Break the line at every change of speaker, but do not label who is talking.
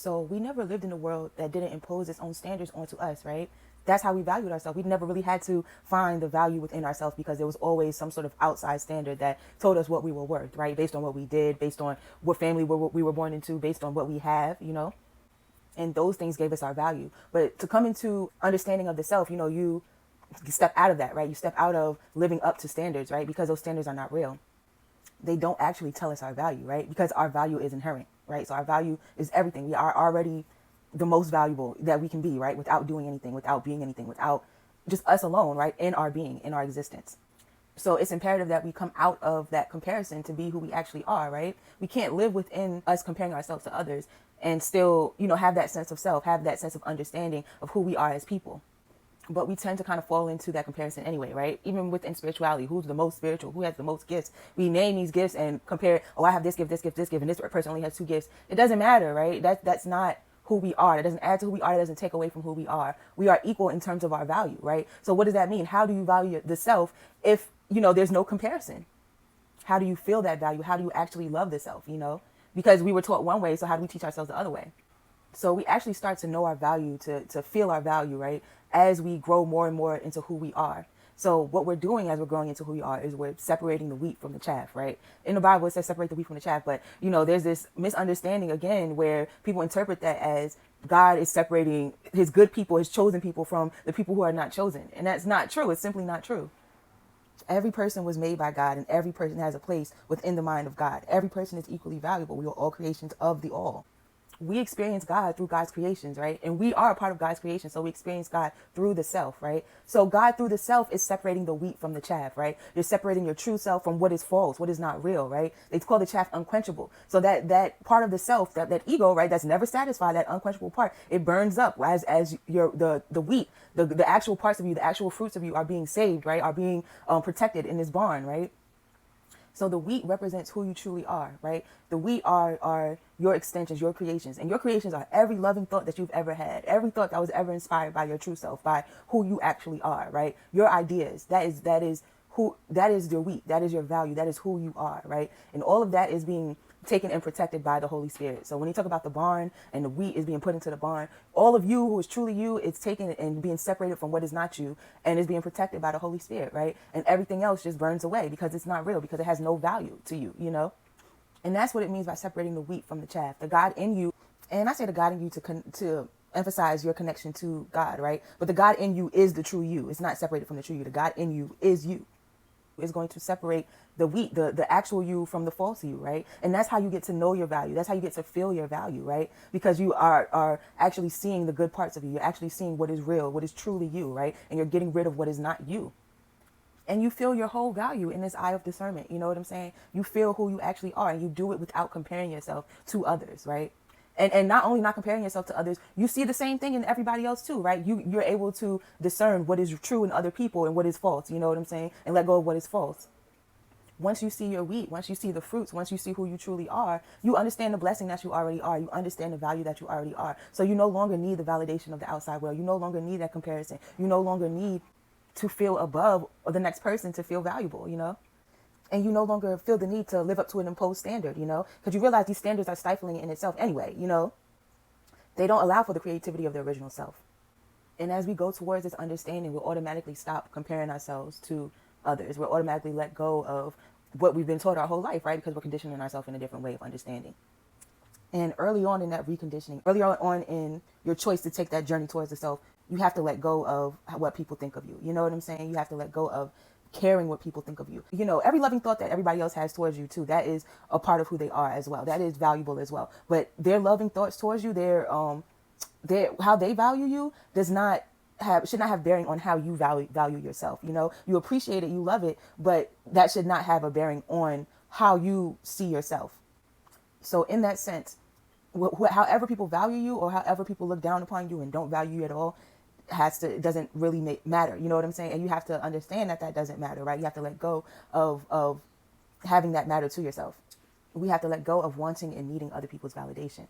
So we never lived in a world that didn't impose its own standards onto us, right? That's how we valued ourselves. We never really had to find the value within ourselves because there was always some sort of outside standard that told us what we were worth, right? Based on what we did, based on what family we were born into, based on what we have, and those things gave us our value. But to come into understanding of the self, you step out of that, right? You step out of living up to standards, right? Because those standards are not real. They don't actually tell us our value, right? Because our value is inherent, right? So our value is everything. We are already the most valuable that we can be, right? Without doing anything, without being anything, without just us alone, right? In our being, in our existence. So it's imperative that we come out of that comparison to be who we actually are, right? We can't live within us comparing ourselves to others and still, have that sense of self, have that sense of understanding of who we are as people. But we tend to kind of fall into that comparison anyway, right? Even within spirituality, who's the most spiritual, who has the most gifts? We name these gifts and compare, I have this gift, this gift, this gift, and this person only has 2 gifts. It doesn't matter, right? That's not who we are. That doesn't add to who we are. That doesn't take away from who we are. We are equal in terms of our value, right? So what does that mean? How do you value the self if, there's no comparison? How do you feel that value? How do you actually love the self, Because we were taught one way, so how do we teach ourselves the other way? So we actually start to know our value, to feel our value, right? As we grow more and more into who we are. So what we're doing as we're growing into who we are is we're separating the wheat from the chaff, right? In the Bible, it says separate the wheat from the chaff. But, there's this misunderstanding again where people interpret that as God is separating his good people, his chosen people from the people who are not chosen. And that's not true. It's simply not true. Every person was made by God and every person has a place within the mind of God. Every person is equally valuable. We are all creations of the all. We experience God through God's creations, right? And we are a part of God's creation. So we experience God through the self, right? So God through the self is separating the wheat from the chaff, right? You're separating your true self from what is false, what is not real, right? They call the chaff unquenchable. So that part of the self, that ego, right? That's never satisfied, that unquenchable part, it burns up as the wheat, the actual parts of you, the actual fruits of you are being saved, right? Are being protected in this barn, right? So the wheat represents who you truly are, right? The wheat are your extensions, your creations. And your creations are every loving thought that you've ever had, every thought that was ever inspired by your true self, by who you actually are, right? Your ideas, that is your wheat, that is your value, that is who you are, right? And all of that is being taken and protected by the Holy Spirit. So when you talk about the barn and the wheat is being put into the barn, all of you who is truly you, it's taken and being separated from what is not you and is being protected by the Holy Spirit, right? And everything else just burns away because it's not real, because it has no value to you, And that's what it means by separating the wheat from the chaff. The God in you, and I say the God in you to emphasize your connection to God, right? But the God in you is the true you. It's not separated from the true you. The God in you is you. Is going to separate the wheat, the actual you from the false you, right? And that's how you get to know your value. That's how you get to feel your value, right? Because you are actually seeing the good parts of you. You're actually seeing what is real, what is truly you, right? And you're getting rid of what is not you. And you feel your whole value in this eye of discernment. You know what I'm saying? You feel who you actually are, and you do it without comparing yourself to others, right? And not only not comparing yourself to others, you see the same thing in everybody else too, right? You're able to discern what is true in other people and what is false, you know what I'm saying? And let go of what is false. Once you see your wheat, once you see the fruits, once you see who you truly are, you understand the blessing that you already are. You understand the value that you already are. So you no longer need the validation of the outside world. You no longer need that comparison. You no longer need to feel above the next person to feel valuable, And you no longer feel the need to live up to an imposed standard, because you realize these standards are stifling in itself anyway, They don't allow for the creativity of the original self. And as we go towards this understanding, we'll automatically stop comparing ourselves to others. We'll automatically let go of what we've been taught our whole life, right? Because we're conditioning ourselves in a different way of understanding. And early on in that reconditioning, early on in your choice to take that journey towards the self, you have to let go of what people think of you. You know what I'm saying? You have to let go of caring what people think of you. Every loving thought that everybody else has towards you too, that is a part of who they are as well. That is valuable as well. But their loving thoughts towards you, how they value you should not have bearing on how you value yourself. You appreciate it, you love it, but that should not have a bearing on how you see yourself. So in that sense, however people value you or however people look down upon you and don't value you at all, it doesn't really matter. You know what I'm saying? And you have to understand that doesn't matter, right? You have to let go of having that matter to yourself. We have to let go of wanting and needing other people's validation.